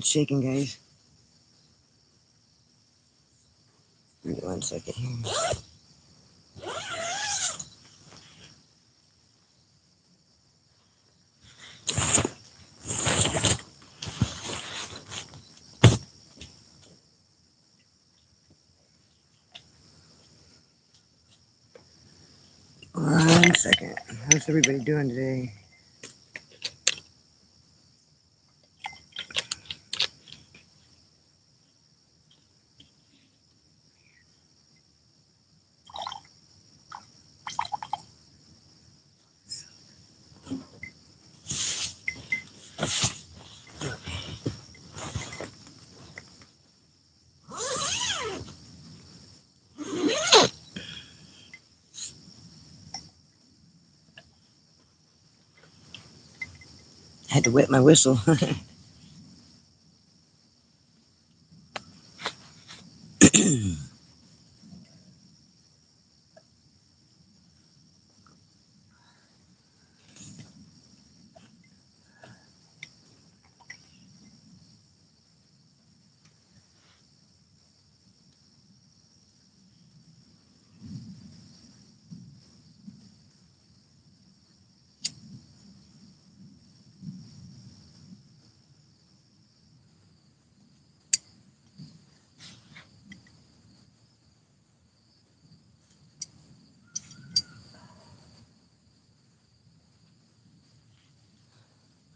It's shaking, guys. Give me 1 second here. 1 second. How's everybody doing today? Had to wet my whistle.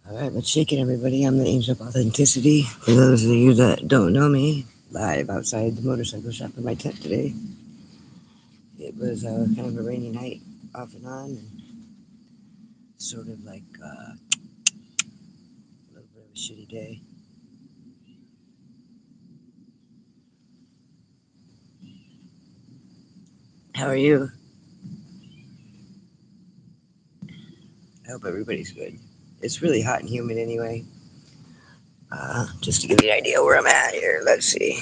All right, let's shake it, everybody. I'm the Angel of Authenticity. For those of you that don't know me, live outside the motorcycle shop in my tent today. It was kind of a rainy night, off and on, and sort of like a little bit of a shitty day. How are you? I hope everybody's good. It's really hot and humid anyway. Just to give you an idea where I'm at here, let's see.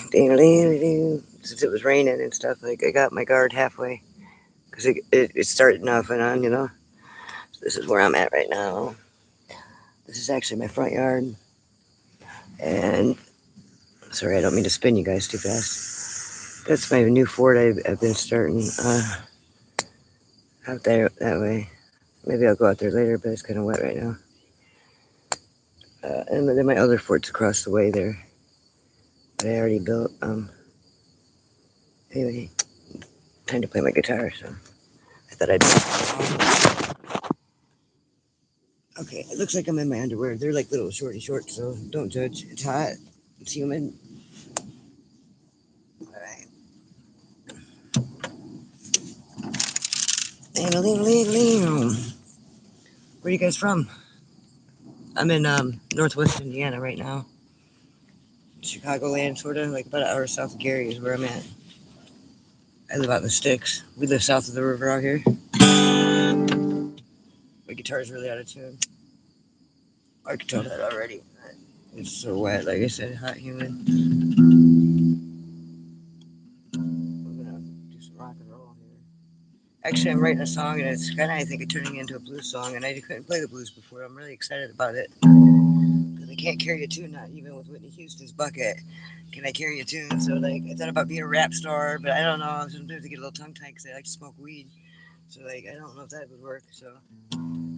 Since it was raining and stuff, like I got my guard halfway because it's starting off and on, you know. So this is where I'm at right now. This is actually my front yard, and sorry, I don't mean to spin you guys too fast. That's my new fort I've been starting out there that way. Maybe I'll go out there later, but it's kind of wet right now. And then my other fort's across the way there that I already built. Anyway, time to play my guitar, so I thought I'd. Okay, it looks like I'm in my underwear. They're like little shorty shorts, so don't judge. It's hot. It's humid. All right. Where are you guys from? I'm in northwest Indiana right now. Chicagoland, sort of, like about an hour south of Gary is where I'm at. I live out in the sticks. We live south of the river out here. My guitar's really out of tune. I can tell that already. It's so wet, like I said, hot, humid. We're gonna do some rock and roll here. Actually, I'm writing a song, and it's kind of, I think, turning into a blues song, and I couldn't play the blues before. I'm really excited about it. Because I can't carry a tune, not even with Whitney Houston's Bucket. Can I carry a tune? So, like, I thought about being a rap star, but I don't know. Sometimes I get a little tongue-tied because I like to smoke weed. So, like, I don't know if that would work. So,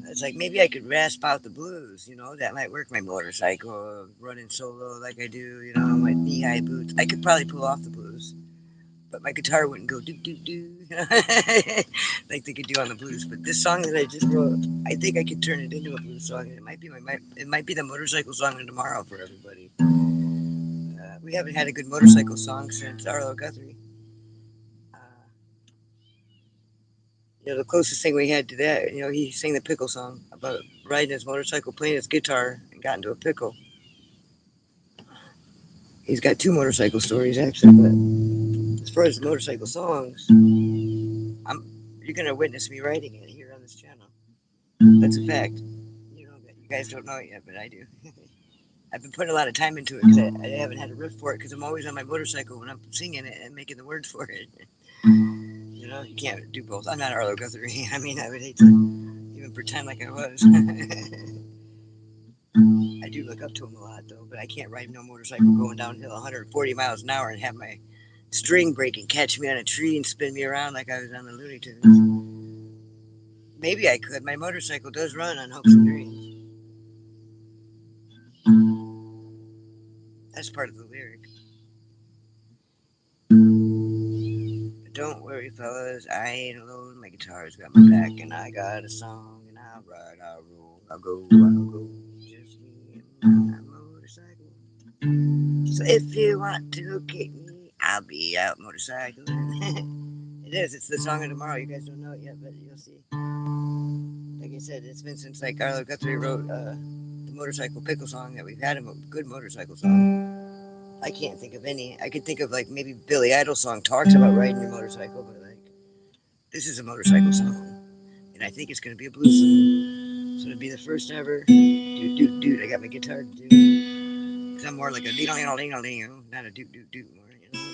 it's like maybe I could rasp out the blues, you know, that might work. My motorcycle, running solo like I do, you know, my knee high boots. I could probably pull off the blues, but my guitar wouldn't go do do do like they could do on the blues. But this song that I just wrote, I think I could turn it into a blues song. It might be it might be the motorcycle song of tomorrow for everybody. We haven't had a good motorcycle song since Arlo Guthrie. Uh, you know, the closest thing we had to that, you know, he sang the pickle song about riding his motorcycle, playing his guitar, and got into a pickle. He's got two motorcycle stories actually, but as far as the motorcycle songs, I'm you're gonna witness me writing it here on this channel. That's a fact. You know, you guys don't know it yet, but I do. I've been putting a lot of time into it because I haven't had a riff for it because I'm always on my motorcycle when I'm singing it and making the words for it. You know, you can't do both. I'm not Arlo Guthrie. I mean, I would hate to even pretend like I was. I I do look up to him a lot though, but I can't ride no motorcycle going downhill 140 miles an hour and have my string break and catch me on a tree and spin me around like I was on the Looney Tunes. Maybe I could. My motorcycle does run on hopes and dreams. That's part of the lyric. But don't worry, fellas, I ain't alone. My guitar's got my back, and I got a song, and I'll ride, I'll roll, I'll go. Just me and my motorcycle. So if you want to kick me, I'll be out motorcycling. It is. It's the song of tomorrow. You guys don't know it yet, but you'll see. Like I said, it's been since like Arlo Guthrie wrote the motorcycle pickle song that we've had a good motorcycle song. I can't think of any. I could think of like maybe Billy Idol song talks about riding your motorcycle, but like this is a motorcycle song, and I think it's gonna be a blues song. So it'd be the first ever. Dude, I got my guitar to do. Cause I'm more like a ding ding ding ding, not a doot more. You know what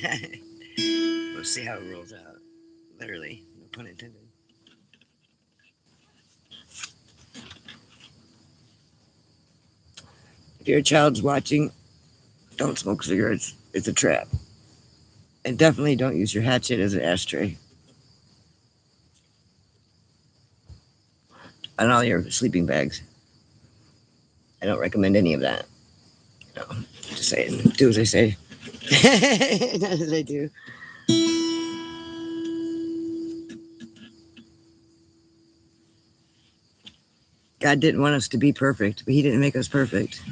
I mean? We'll see how it rolls out. Literally, no pun intended. If your child's watching, don't smoke cigarettes. It's a trap. And definitely don't use your hatchet as an ashtray on all your sleeping bags. I don't recommend any of that. No, just saying. Do as I say. Not as I do. God didn't want us to be perfect, but He didn't make us perfect.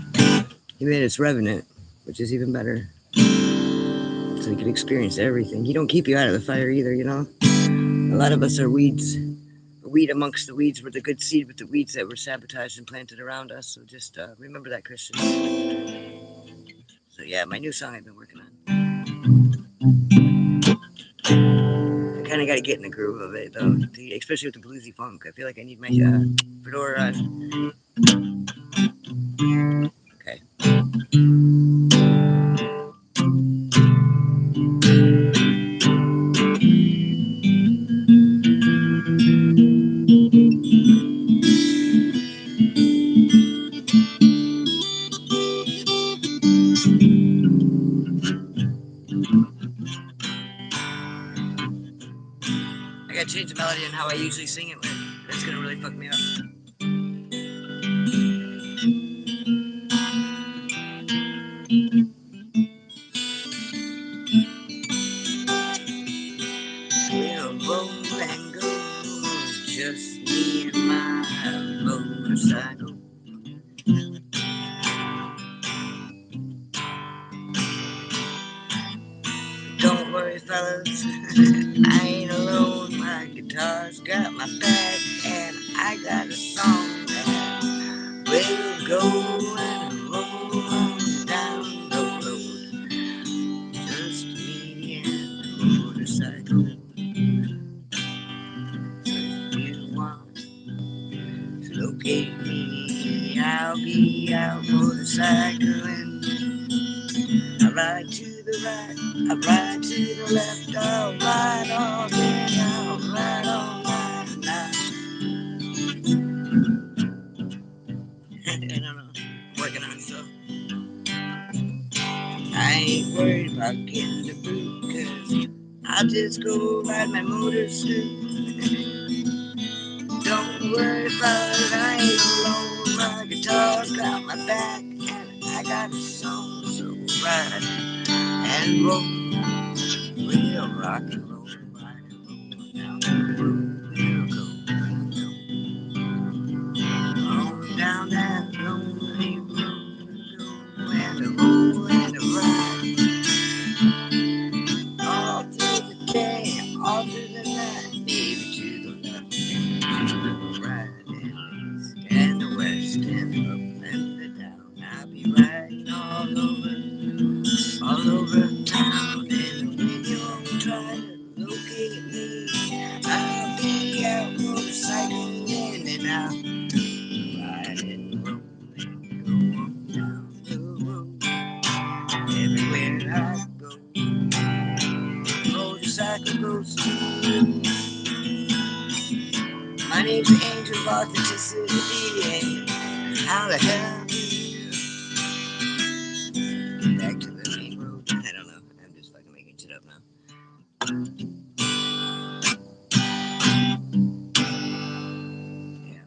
He made us revenant, which is even better. So you can experience everything. He don't keep you out of the fire either, you know? A lot of us are weeds. A weed amongst the weeds. We're the good seed with the weeds that were sabotaged and planted around us. So just remember that, Christian. So yeah, my new song I've been working on. I kind of got to get in the groove of it, though, especially with the bluesy funk. I feel like I need my fedora. Okay. I got to change the melody and how I usually sing it with. That's going to really fuck me up. We'll roll and go, just me and my motorcycle. Don't worry, fellas, I ain't alone. My guitar's got my back, and I got a song that will go and roll on down the road. Just me and the motorcycle. So if you want to locate me, I'll be out motorcycling. I ride to the right, I ride to the left, I'll ride all day, I'll ride all night. I don't know, I'm working on it, so I ain't worried about getting the boot, cause I'll just go ride my motorcycle. Don't worry about it, I ain't alone, my guitar's got my back, and I got a song, so ride and roll. We'll rock and roll, ride and roll down the road. We'll go on down that lonely road. Go and a roll and a ride all through the day, all through the night, baby, to the left and to the right, and the east and the west and the up and the down. I'll be riding all over town, and when you try to locate me, I'll be out motorcycling, and I'll ride and roll and go on down the road. Everywhere I go, motorcycle goes too. My name's Angel of Authenticity, How the hell do you back to the main road? I don't know. I'm just fucking making shit up now. Yeah,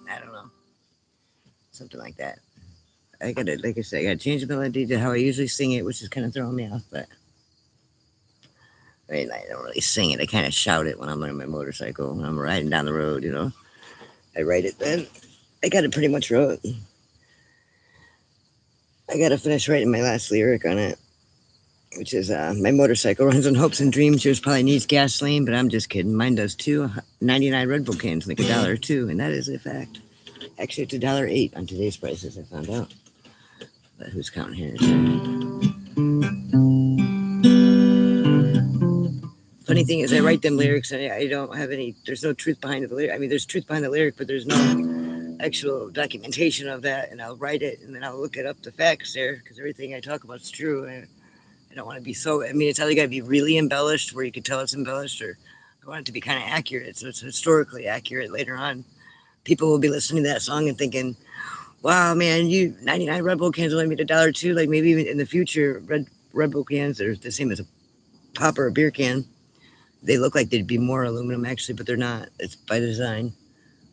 I don't know. Something like that. I gotta, like I said, I gotta change the melody to how I usually sing it, which is kind of throwing me off. But I mean, I don't really sing it. I kind of shout it when I'm on my motorcycle when I'm riding down the road. I write it then. I got it pretty much wrote. I gotta finish writing my last lyric on it, which is my motorcycle runs on hopes and dreams. Yours probably needs gasoline, but I'm just kidding. Mine does too. 99 Red Bull cans make $1 too, and that is a fact. Actually, it's $1.08 on today's prices. I found out. But who's counting here? Funny thing is, I write them lyrics, and I don't have any. There's no truth behind the lyric. I mean, there's truth behind the lyric, but there's no actual documentation of that. And I'll write it, and then I'll look it up the facts there because everything I talk about is true. I don't want to be so. I mean, it's either got to be really embellished, where you could tell it's embellished, or I want it to be kind of accurate, so it's historically accurate later on. People will be listening to that song and thinking, "Wow, man, you 99 Red Bull cans only made $1 too." Like maybe even in the future, Red Bull cans are the same as a pop or a beer can. They look like they'd be more aluminum actually, but they're not. It's by design.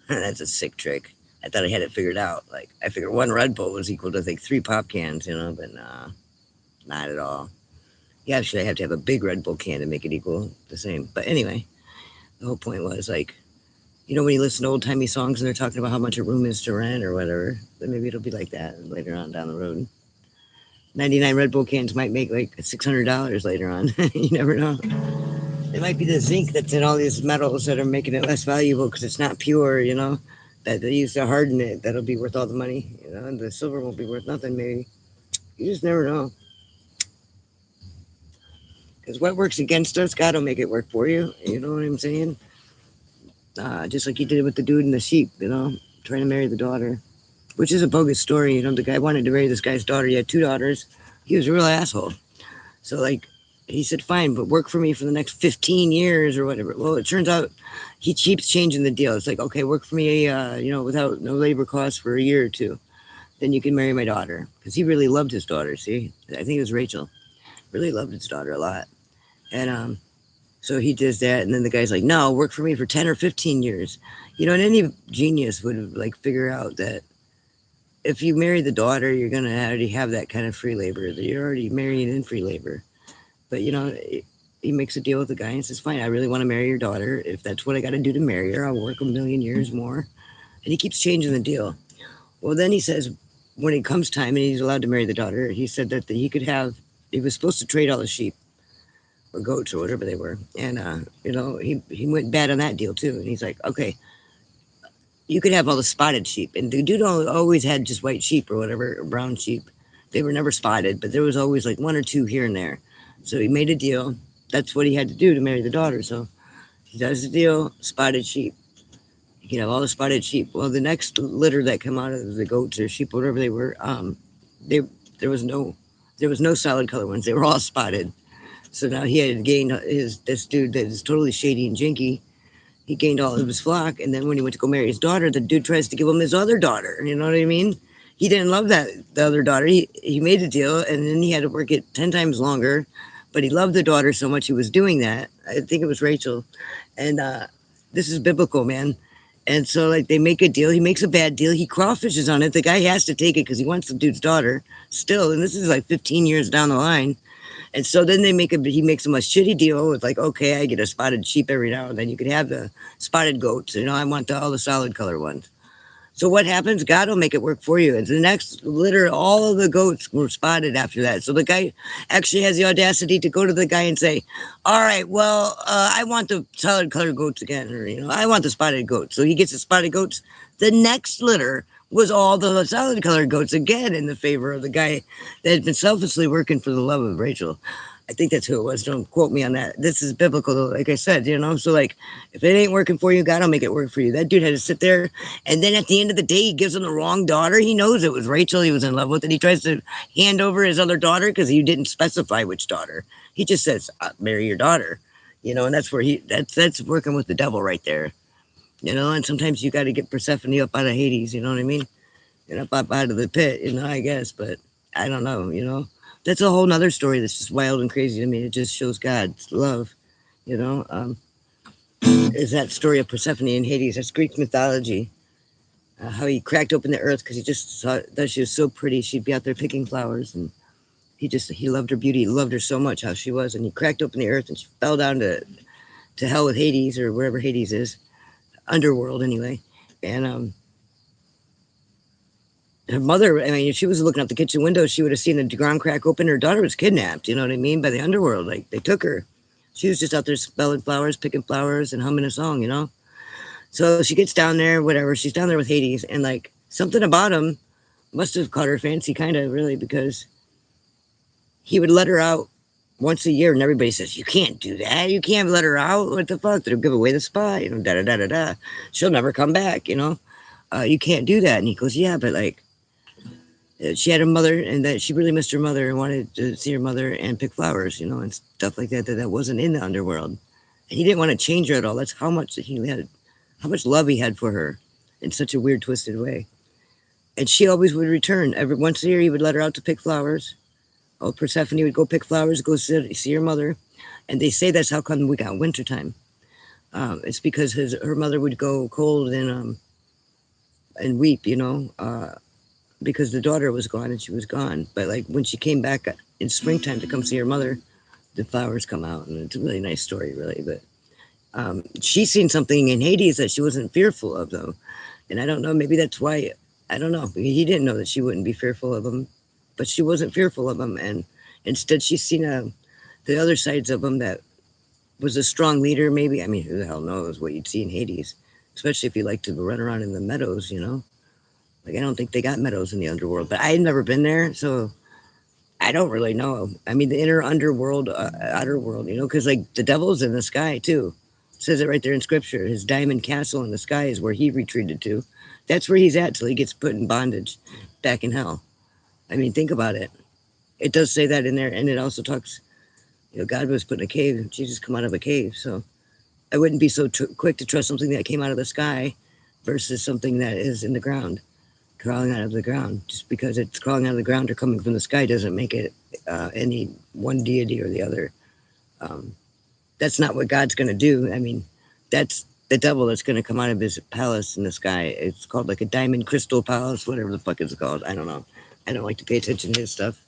That's a sick trick. I thought I had it figured out. Like I figured one Red Bull was equal to like 3 pop cans, but nah, not at all. Yeah, actually, I have to have a big Red Bull can to make it equal the same. But anyway, the whole point was like, when you listen to old timey songs and they're talking about how much a room is to rent or whatever, then maybe it'll be like that later on down the road. 99 Red Bull cans might make like $600 later on. You never know. It might be the zinc that's in all these metals that are making it less valuable because it's not pure, that they use to harden it. That'll be worth all the money, and the silver won't be worth nothing, maybe. You just never know. Because what works against us, God will make it work for you. You know what I'm saying? Just like he did with the dude and the sheep, trying to marry the daughter, which is a bogus story. The guy wanted to marry this guy's daughter. He had 2 daughters. He was a real asshole. So, like, he said, fine, but work for me for the next 15 years or whatever. Well, it turns out he keeps changing the deal. It's like, okay, work for me, without no labor costs for a year or two. Then you can marry my daughter. Because he really loved his daughter, see? I think it was Rachel. Really loved his daughter a lot. And so he does that. And then the guy's like, no, work for me for 10 or 15 years. And any genius would, like, figure out that if you marry the daughter, you're going to already have that kind of free labor. That you're already marrying in free labor. But he makes a deal with the guy and says, "Fine, I really want to marry your daughter. If that's what I got to do to marry her, I'll work a million years more." And he keeps changing the deal. Well, then he says, when it comes time and he's allowed to marry the daughter, he said that he could have. He was supposed to trade all the sheep or goats or whatever they were, and he went bad on that deal too. And he's like, "Okay, you could have all the spotted sheep." And the dude always had just white sheep or whatever, or brown sheep. They were never spotted, but there was always like one or two here and there. So he made a deal. That's what he had to do to marry the daughter. So he does the deal, spotted sheep. You can have all the spotted sheep. Well, the next litter that come out of the goats or sheep, whatever they were, they there was no solid color ones. They were all spotted. So now he had gained this dude that is totally shady and jinky. He gained all of his flock, and then when he went to go marry his daughter, the dude tries to give him his other daughter. You know what I mean? He didn't love the other daughter. He made a deal, and then he had to work it 10 times longer. But he loved the daughter so much he was doing that. I think it was Rachel, and this is biblical, man. And so like they make a deal. He makes a bad deal. He crawfishes on it. The guy has to take it because he wants the dude's daughter still. And this is like 15 years down the line. And so then he makes him a shitty deal with like, okay, I get a spotted sheep every now and then. You could have the spotted goats. I want all the solid color ones. So what happens? God will make it work for you. And the next litter, all of the goats were spotted after that. So the guy actually has the audacity to go to the guy and say, "All right, well, I want the solid colored goats again, or I want the spotted goats." So he gets the spotted goats. The next litter was all the solid colored goats again in the favor of the guy that had been selfishly working for the love of Rachel. I think that's who it was. Don't quote me on that. This is biblical, though, like I said. So, like, if it ain't working for you, God will make it work for you. That dude had to sit there, and then at the end of the day, he gives him the wrong daughter. He knows it was Rachel he was in love with, and he tries to hand over his other daughter because he didn't specify which daughter. He just says, "Marry your daughter," and that's where that's working with the devil right there. And sometimes you got to get Persephone up out of Hades. You know what I mean? And up out of the pit. I guess, but I don't know. That's a whole nother story that's just wild and crazy to me. It just shows God's love. You know, is that story of Persephone in Hades? That's Greek mythology. How he cracked open the earth because he just saw that she was so pretty. She'd be out there picking flowers, and he loved her beauty. He loved her so much how she was, and he cracked open the earth, and she fell down to hell with Hades or wherever Hades is, underworld anyway. And her mother, I mean, if she was looking out the kitchen window, she would have seen the ground crack open. Her daughter was kidnapped. You know what I mean? By the underworld, like they took her. She was just out there smelling flowers, picking flowers, and humming a song. So she gets down there, whatever. She's down there with Hades, and like something about him must have caught her fancy, kind of really, because he would let her out once a year, and everybody says, "You can't do that. You can't let her out. What the fuck? They'll give away the spot. Da da da da da. She'll never come back. You can't do that." And he goes, "Yeah, but like." She had a mother and that she really missed her mother and wanted to see her mother and pick flowers, and stuff like that wasn't in the underworld. And he didn't want to change her at all. That's how much how much love he had for her in such a weird, twisted way. And she always would return. Every once a year, he would let her out to pick flowers. Oh, Persephone would go pick flowers, go see her mother. And they say that's how come we got wintertime. It's because her mother would go cold and weep, because the daughter was gone and she was gone. But like when she came back in springtime to come see her mother, the flowers come out, and it's a really nice story, really. But she's seen something in Hades that she wasn't fearful of, though, and I don't know. Maybe that's why. I don't know. He didn't know that she wouldn't be fearful of him, but she wasn't fearful of him, and instead she's seen the other sides of him that was a strong leader. Maybe, I mean, who the hell knows what you'd see in Hades, especially if you like to run around in the meadows. Like I don't think they got meadows in the underworld, but I've never been there, so I don't really know. I mean, the inner underworld, outer world, because like the devil's in the sky too. It says it right there in scripture. His diamond castle in the sky is where he retreated to. That's where he's at till he gets put in bondage back in hell. I mean, think about it. It does say that in there, and it also talks. God was put in a cave. Jesus come out of a cave, so I wouldn't be so quick to trust something that came out of the sky versus something that is in the ground, crawling out of the ground. Just because it's crawling out of the ground or coming from the sky doesn't make it any one deity or the other. Um, that's not what God's going to do. I mean, that's the devil that's going to come out of his palace in the sky. It's called like a diamond crystal palace, whatever the fuck it's called. I don't know. I don't like to pay attention to his stuff.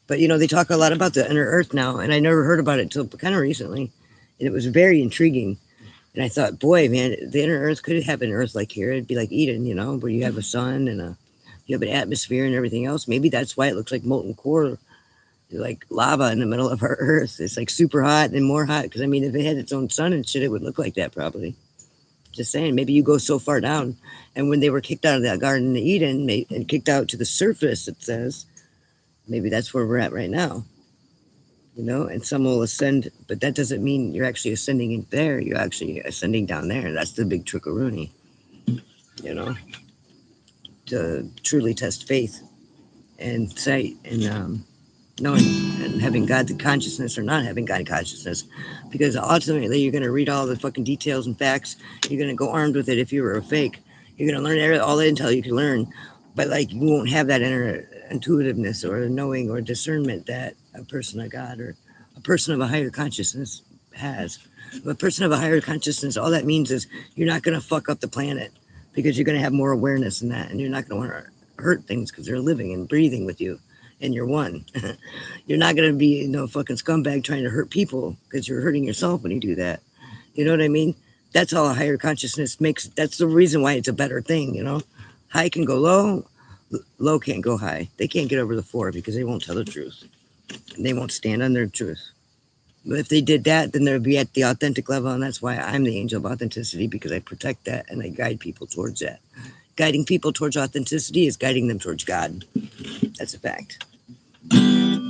But they talk a lot about the inner earth now, and I never heard about it until kind of recently. And it was very intriguing. And I thought, boy, man, the inner earth could have an earth like here. It'd be like Eden, where you have a sun and you have an atmosphere and everything else. Maybe that's why it looks like molten core, like lava in the middle of our earth. It's like super hot and more hot. Because I mean, if it had its own sun and shit, it would look like that probably. Just saying, maybe you go so far down. And when they were kicked out of that Garden of Eden and kicked out to the surface, it says, maybe that's where we're at right now. And some will ascend, but that doesn't mean you're actually ascending in there. You're actually ascending down there. That's the big trickaroonie, you know, to truly test faith and sight and knowing and having God consciousness or not having God consciousness. Because ultimately, you're going to read all the fucking details and facts. You're going to go armed with it if you were a fake. You're going to learn all the intel you can learn, but like you won't have that inner intuitiveness or knowing or discernment that a person of God or a person of a higher consciousness has. A person of a higher consciousness, all that means is you're not going to fuck up the planet because you're going to have more awareness in that, and you're not going to want to hurt things because they're living and breathing with you. and you're one. You're not gonna be no fucking scumbag trying to hurt people because you're hurting yourself when you do that. You know what I mean? That's all a higher consciousness makes. That's the reason why it's a better thing. You know, high can go low, low can't go high. They can't get over the four because they won't tell the truth. They won't stand on their truth. But if they did that, then they'd be at the authentic level, and that's why I'm the angel of authenticity because I protect that and I guide people towards that. Guiding people towards authenticity is guiding them towards God. That's a fact.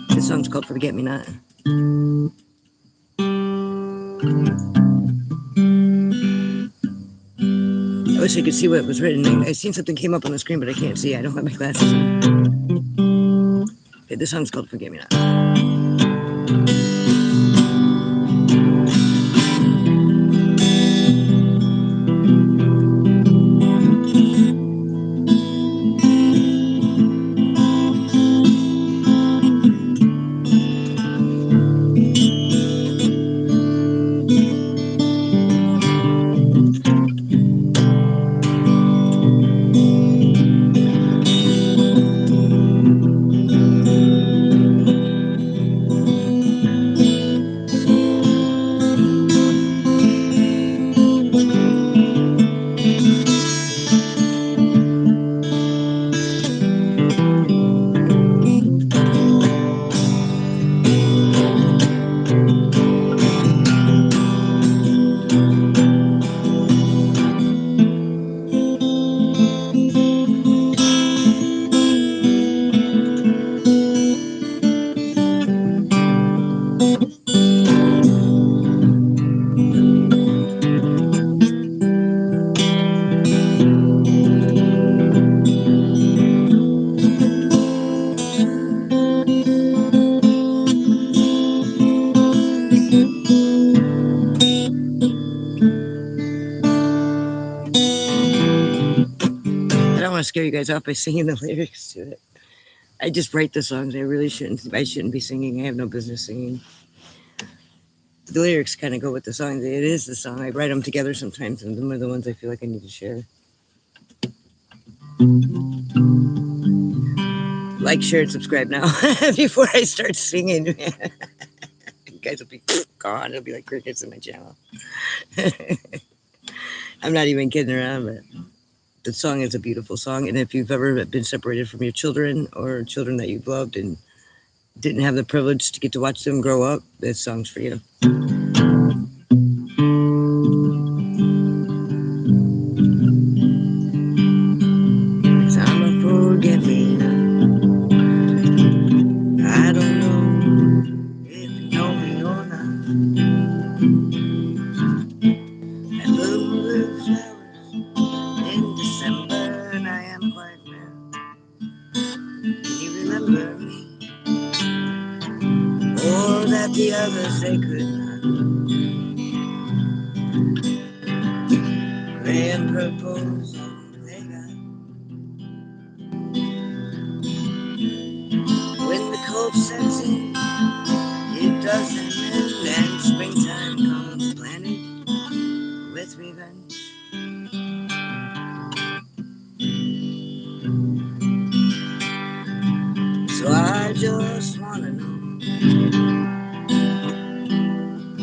This song's called "Forget Me Not." I wish I could see what was written. I seen something came up on the screen, but I can't see. I don't have my glasses on. Okay, this song's called "Forget Me Not." I don't want to scare you guys off by singing the lyrics to it. I just write the songs. I really shouldn't. I shouldn't be singing. I have no business singing. The lyrics kind of go with the song. It is the song. I write them together sometimes, and them are the ones I feel like I need to share. Like, share, and subscribe now before I start singing. You guys will be gone. It'll be like crickets in my channel. I'm not even kidding around, but the song is a beautiful song. And if you've ever been separated from your children or children that you've loved and didn't have the privilege to get to watch them grow up, this song's for you. 'Cause I'm a forget me not. I don't know if you know me or not. I bloom blue flowers in December, and I am quite rare. Can you remember me? Or that the others they could not. Gray and purple songs they got. When the cold sets in, it doesn't end, and springtime comes planted with revenge. So I just wanna know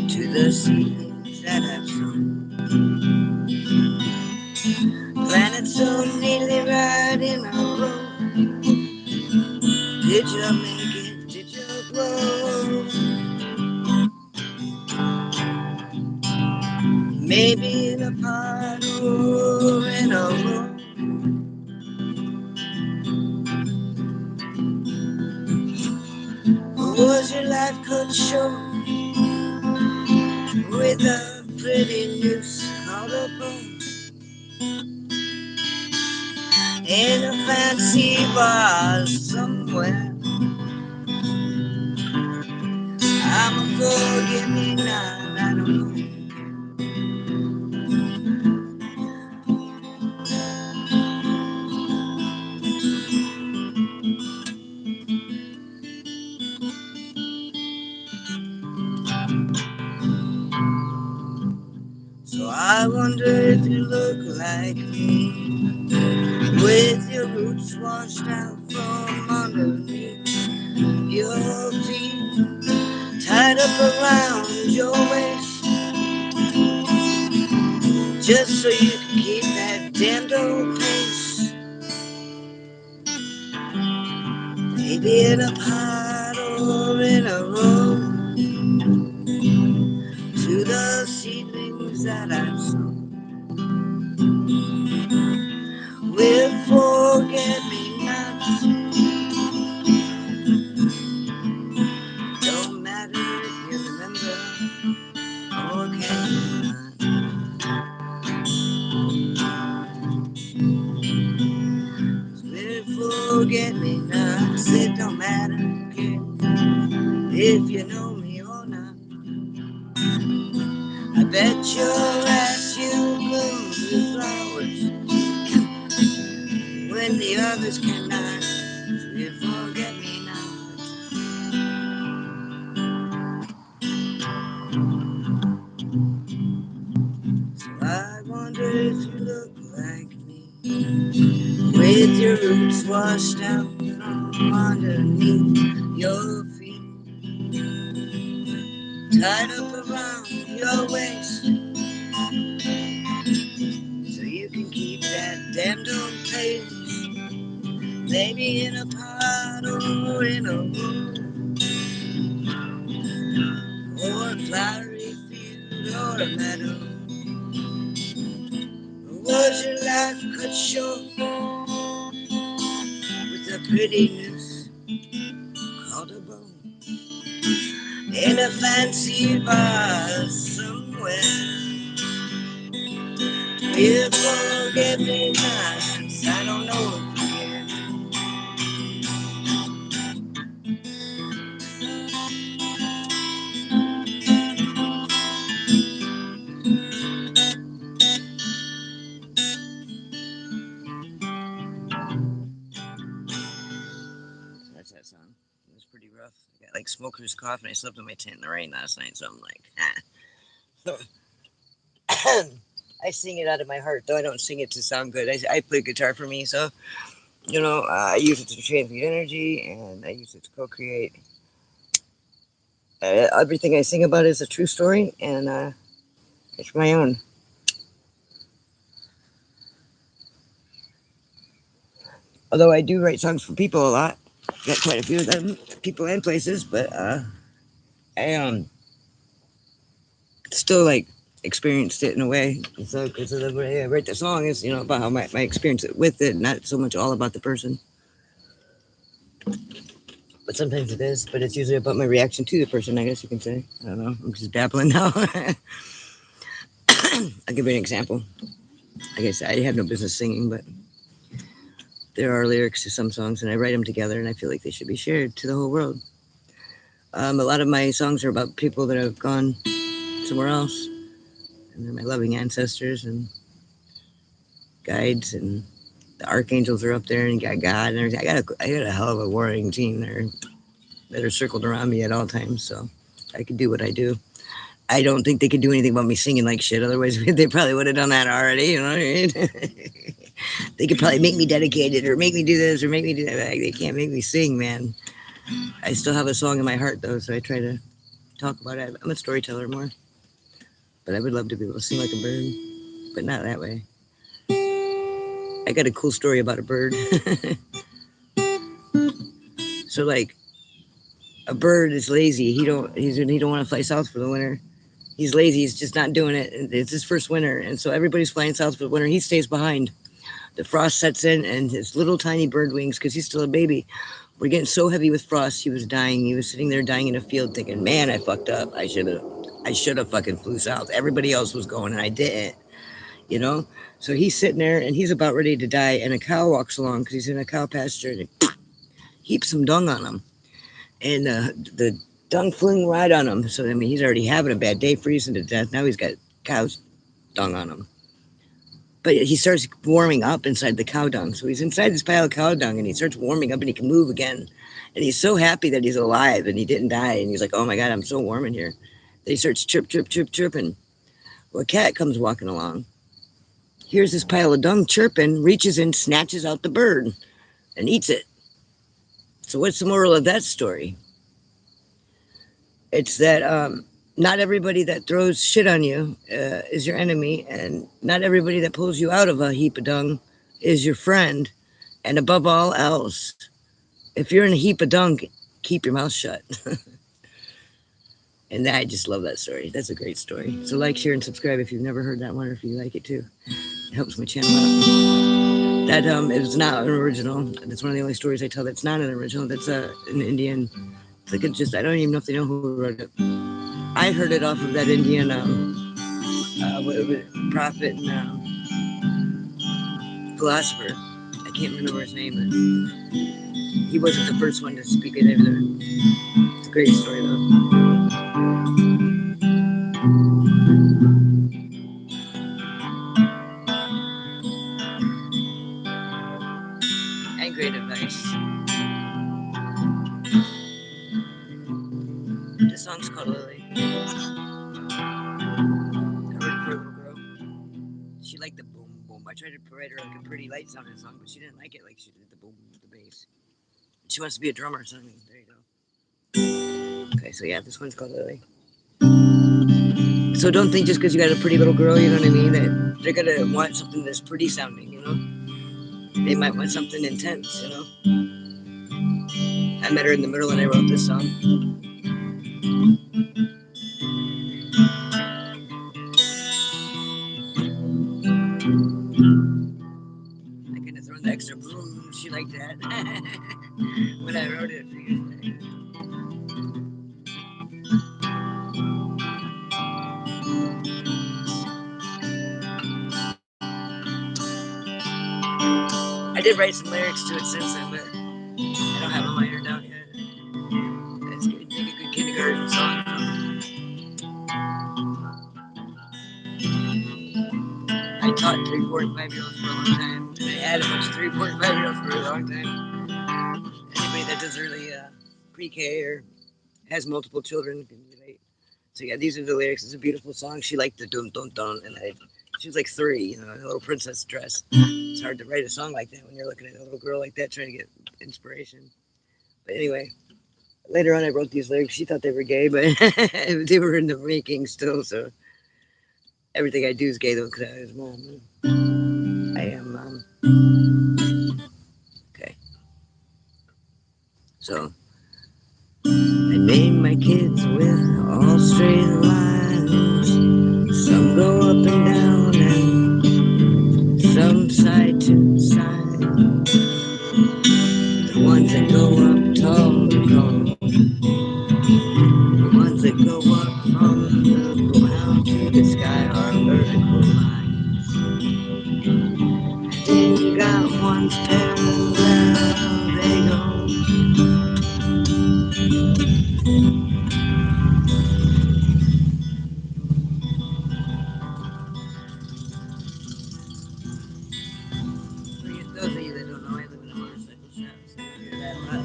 to the seeds that have sown, planted so neatly right in a row. Did you make it? Did you grow? Maybe in a pot or in a row. Was your life cut short with a pretty noose called a bone in a fancy bar somewhere? I'm a forget me not, I don't know. So I wonder if you look like me, with your roots washed out from underneath. around your waist, just so you can keep that damned old pace. Maybe in a pot or in a row, to the seedlings that I've sown. With forget-me-nots, don't matter if you remember or can you not. With forget-me-nots, it don't matter, kid, if you know me or not. I bet your ass you bloom the flowers when the others cannot. So you forget me not. So I wonder if you look like me, with your roots washed out from underneath your feet, tied up around your waist, so you can keep that damned old place. Maybe in a pot or in a room, or a flowery field or a meadow. Or was your life cut short with a pretty noose called a bow in a fancy bar somewhere? If forget me nots, I don't know if you can. That's that song. It was pretty rough. I got like smoker's cough and I slept in my tent in the rain last night, so I'm like, ah. I sing it out of my heart, though I don't sing it to sound good. I play guitar for me, so I use it to transmute energy, and I use it to co-create. Everything I sing about is a true story, and it's my own. Although I do write songs for people a lot, got quite a few of them, people and places, but I still like experienced it in a way. So because of the way I write the song is about how my experience with it, not so much all about the person. But sometimes it is, but it's usually about my reaction to the person, I guess you can say. I don't know. I'm just babbling now. I'll give you an example. Like I said, I have no business singing, but there are lyrics to some songs, and I write them together, and I feel like they should be shared to the whole world. A lot of my songs are about people that have gone somewhere else, and they're my loving ancestors and guides, and the archangels are up there, and you got God and everything. I got a hell of a warring team there that are circled around me at all times, so I can do what I do. I don't think they could do anything about me singing like shit. Otherwise, they probably would have done that already. You know what I mean? They could probably make me dedicated or make me do this or make me do that. They can't make me sing, man. I still have a song in my heart, though, so I try to talk about it. I'm a storyteller more, but I would love to be able to sing like a bird, but not that way. I got a cool story about a bird. So, like, a bird is lazy. He don't want to fly south for the winter. He's lazy. He's just not doing it. It's his first winter, and so everybody's flying south for the winter. He stays behind. The frost sets in, and his little tiny bird wings, because he's still a baby, were getting so heavy with frost. He was dying. He was sitting there dying in a field, thinking, "Man, I fucked up. I should have fucking flew south. Everybody else was going, and I didn't." You know. So he's sitting there, and he's about ready to die, and a cow walks along because he's in a cow pasture, and it heaps some dung on him, and the dung fling right on him. So I mean, he's already having a bad day, freezing to death. Now he's got cow's dung on him. But he starts warming up inside the cow dung. So he's inside this pile of cow dung and he starts warming up and he can move again. And he's so happy that he's alive and he didn't die. And he's like, oh my God, I'm so warm in here. Then he starts chirping. Well, a cat comes walking along, hears this pile of dung chirping, reaches in, snatches out the bird and eats it. So what's the moral of that story? It's that not everybody that throws shit on you is your enemy, and not everybody that pulls you out of a heap of dung is your friend. And above all else, if you're in a heap of dung, keep your mouth shut. And I just love that story. That's a great story. So like, share, and subscribe if you've never heard that one, or if you like it too. It helps my channel out. That it was not an original. That's one of the only stories I tell that's not an original. That's an Indian. It's like, it's just, I don't even know if they know who wrote it. I heard it off of that Indian prophet and philosopher. I can't remember his name, but he wasn't the first one to speak it either. It's a great story though, and great advice. This song's called Lily. I wrote it for a little girl. She liked the boom boom. I tried to write her like a pretty light sounding song, but she didn't like it like she did the boom, the bass. She wants to be a drummer, so I mean, there you go. Okay, so yeah, this one's called Lily. So don't think just because you got a pretty little girl, you know what I mean, that they're gonna want something that's pretty sounding, you know? They might want something intense, you know? I met her in the middle and I wrote this song. I could have thrown the extra boom, she liked that. When I wrote it a few years later. I did write some lyrics to it since then, but I don't have them ironed out yet. It's good, make a good kindergarten song. I taught 3, 4, and 5 year olds for a long time, and I had a bunch of 3, 4, and 5 year olds for a long time. Anybody that does early pre-K or has multiple children can relate. So yeah, these are the lyrics. It's a beautiful song. She liked the dun dun dun, and she was like 3, you know, in a little princess dress. It's hard to write a song like that when you're looking at a little girl like that trying to get inspiration. But anyway, later on I wrote these lyrics. She thought they were gay, but they were in the making still. So everything I do is gay though, because I was mom. I am mom. Okay, so I name my kids with all straight lines. Some go up and down and some side to side. The ones that go up tall are called. The ones that go up from the ground to the sky are vertical lines. And then you got ones parallel, they go. Those of you that don't know, I live in a motorcycle shop, so you hear that a lot.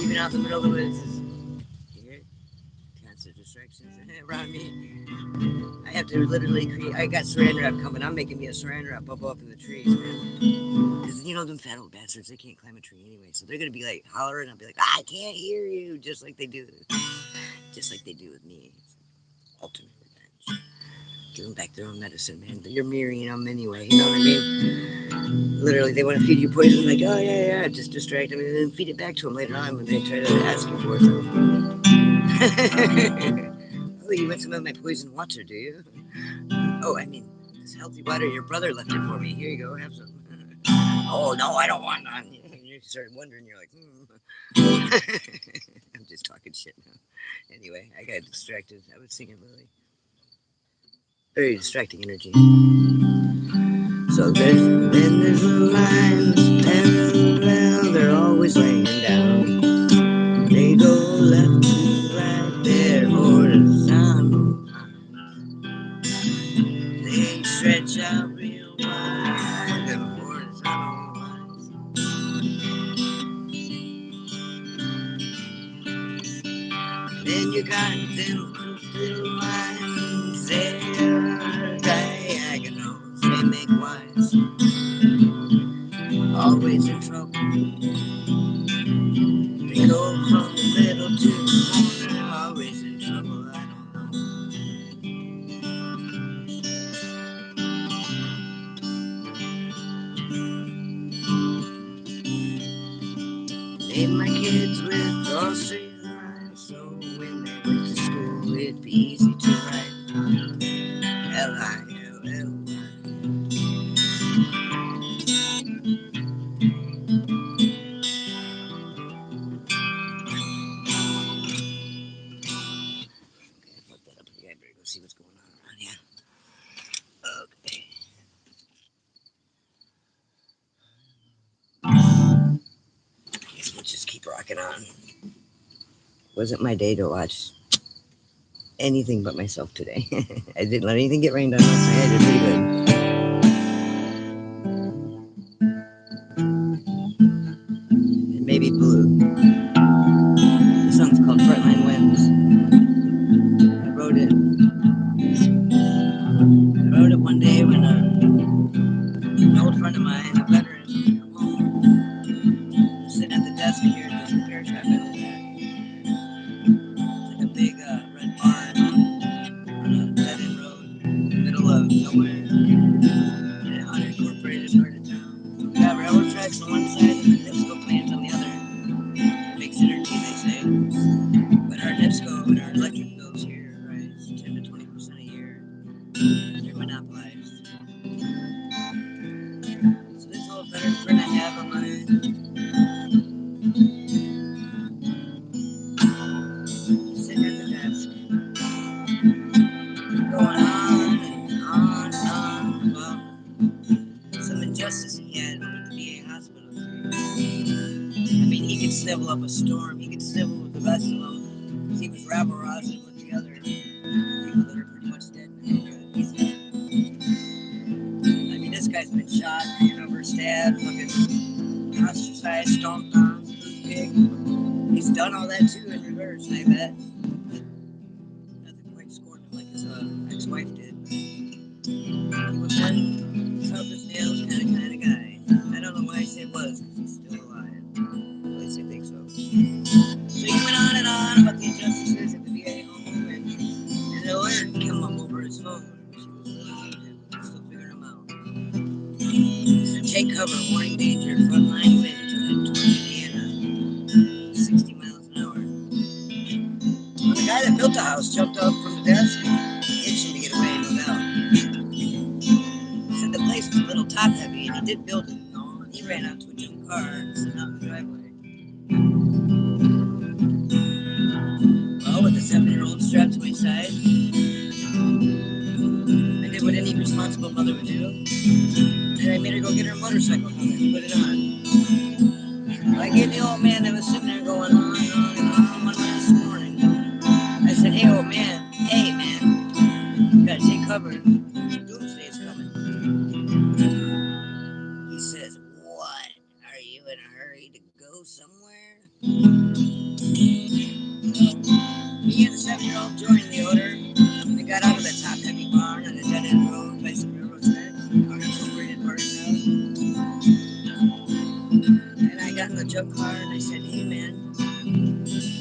Even out in the middle of the woods, you hear it? Constant distractions around me. I have to literally create. I got saran wrap coming. I'm making me a saran wrap bubble up in the trees, man. Because you know them fat old bastards, they can't climb a tree anyway. So they're gonna be like hollering. I'll be like, I can't hear you, just like they do with me. It's ultimate revenge. Give them back their own medicine, man. You're mirroring them anyway. You know what I mean? Literally, they want to feed you poison. Like, oh yeah, yeah, just distract them and then feed it back to them later on when they try to ask you for it. Oh, you want some of my poison water, do you? Oh, I mean, this healthy water your brother left it for me. Here you go, have some. Oh, no, I don't want none. You start wondering, you're like, I'm just talking shit now. Anyway, I got distracted. I was singing really very distracting energy. So then there's the lines parallel, they're always laying down. They go left to right, they're horizontal. They stretch out real wide, them horizontal lines. Then you got them little lines, they're diagonals, they make wise. Always in trouble, Name my kids with all straight lines, so when they went to school, it'd be easy to write. Lill. Okay, fuck that up again. I better go see what's going on around here. Okay. I guess we'll just keep rocking on. Wasn't my day to watch anything but myself today. I didn't let anything get rained on last night. I did pretty good. And maybe blue. The song's called Frontline Winds. I wrote it. I wrote it one day when an old friend of mine, a veteran, come home, sitting at the desk here at this repair shop I live at. It's like a big red barn on a dead end road, middle of nowhere, in an unincorporated part of town. We got railroad tracks on one side and the disco plant on the other. Makes energy, they say. But our NIPSCO and our electric bills here rise 10 to 20% a year. They're monopolized. So this old veteran friend I have on sitting at the desk, going on about some injustice he had over at the VA hospital. I mean, he could snivel up a storm. He could snivel with the best of them. He was rabble-rousing with the other people that are pretty much dead now. I mean, this guy's been shot, ran over, stabbed, fucking ostracized, stomped on, pig. He's done all that too in reverse, I bet. Nothing quite scorned him like his ex-wife did. He was one tough as nails kind of guy. I don't know why I say was, because he's still alive. At least I think so. So he went on and on about the injustices at the VA home, and the lawyer came up over his phone. She was really still figuring him out. He said, take cover, warning danger, frontline wind, towards Indiana, 60 miles an hour. Well, the guy that built the house jumped up from the desk, itching to get away, no doubt. He said the place was a little top heavy, and he did build it, and he ran out to a junk car sitting out in the driveway. Well, with a 7-year-old strapped to my side, I did what any responsible mother would do, and I made her go get her motorcycle helmet and put it on. Well, I gave the old man that was sitting there going on and on and on one this morning. I said, hey man, you gotta take cover. Doomsday is coming. He says, what? Are you in a hurry to go somewhere? Me and the 7-year-old joined the order. We got out of the top heavy barn on a dead end road by some railroad tracks, unincorporated part of town. And I got in the junk car and I said, hey man,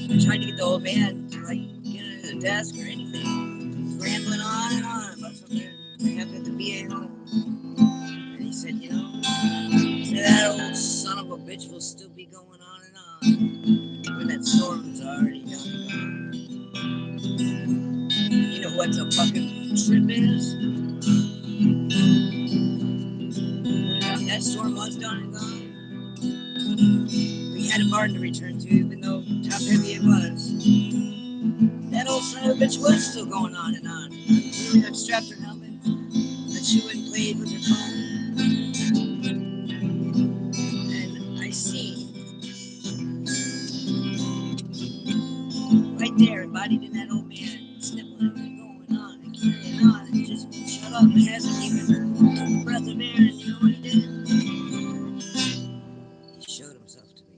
I tried to get the old man to like get under the desk or anything. He's rambling on and on about something that happened at the VA home. And he said, that old son of a bitch will still be going on and on when that storm's already done. You know what the fucking trip is? That storm was done and gone. We had a barn to return to, even though top heavy it was. That old son of a bitch was still going on and on. We had strapped her helmet, that she wouldn't play with her phone. And I see right there, embodied in that old man, sniffling and going on and carrying on and just won't shut up. It hasn't even took a breath of air, and you know what he did? He showed himself to me.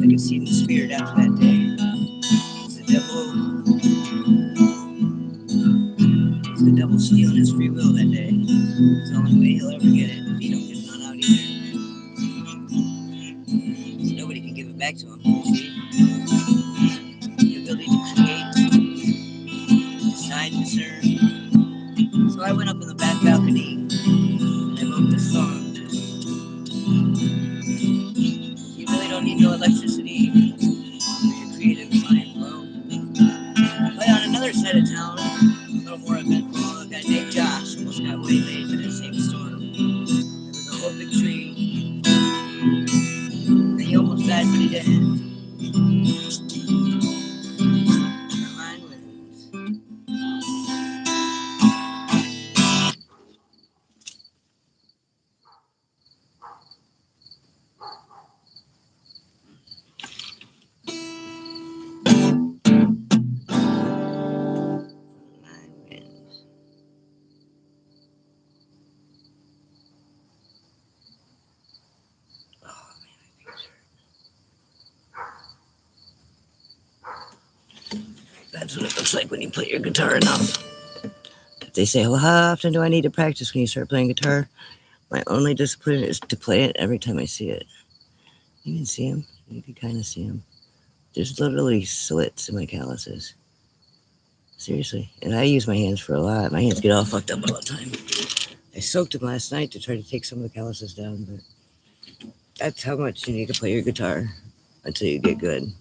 I could see the spirit after that day. It's the devil. It's the devil stealing his free will that day. It's the only way he'll ever get it if he don't get none out either. So nobody can give it back to him, you see? The ability to create, decide, discern. So I went up in the back balcony and I wrote this song. You really got waylaid by that same storm. There was a whole big tree, and he almost died, but he didn't. Line winds. Line winds. Oh man, my fingers hurt. That's what it looks like when you play your guitar enough. If they say, well, how often do I need to practice when you start playing guitar? My only discipline is to play it every time I see it. You can see them. You can kind of see them. There's literally slits in my calluses. Seriously. And I use my hands for a lot. My hands get all fucked up all the time. I soaked them last night to try to take some of the calluses down, but that's how much you need to play your guitar until you get good.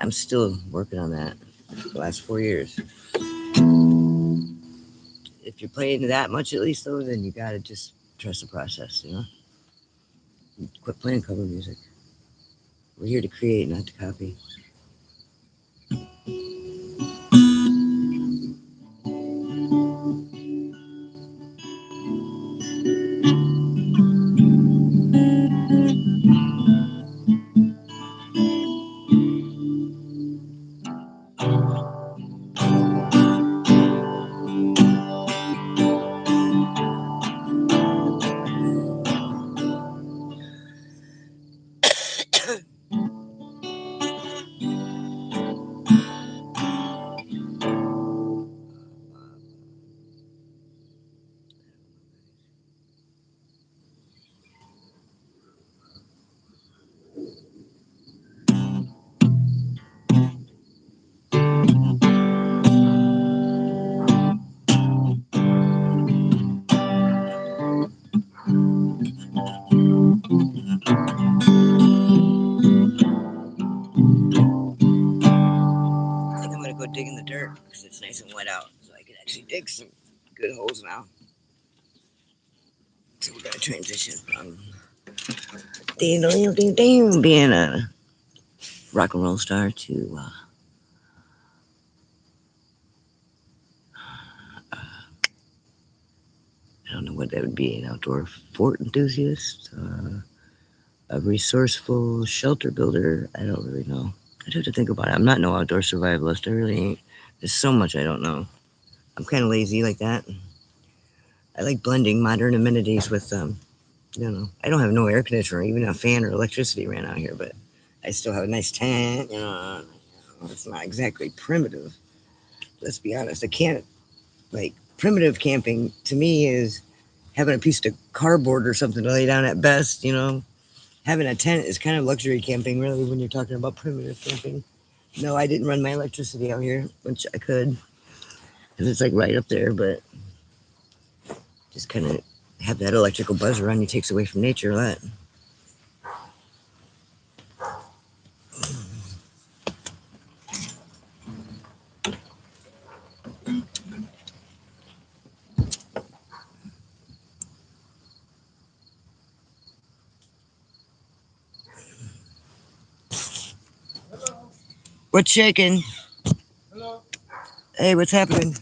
I'm still working on that the last 4 years. If you're playing that much at least though, then you gotta just trust the process, you know? Quit playing cover music. We're here to create, not to copy. I think I'm gonna go dig in the dirt because it's nice and wet out, so I can actually dig some good holes now. So we're gonna transition from being a rock and roll star to I don't know what that would be, an outdoor fort enthusiast, a resourceful shelter builder. I don't really know. I'd have to think about it. I'm not no outdoor survivalist. I really ain't. There's so much I don't know. I'm kind of lazy like that. I like blending modern amenities with you know, I don't have no air conditioner, even a fan or electricity ran out here, but I still have a nice tent. It's not exactly primitive. Let's be honest. I can't like primitive camping to me is having a piece of cardboard or something to lay down at best. You know, having a tent is kind of luxury camping, really, when you're talking about primitive camping. No, I didn't run my electricity out here, which I could, because it's like right up there, but just kind of have that electrical buzz around you takes away from nature a lot. What's shaking? Hey, what's happening?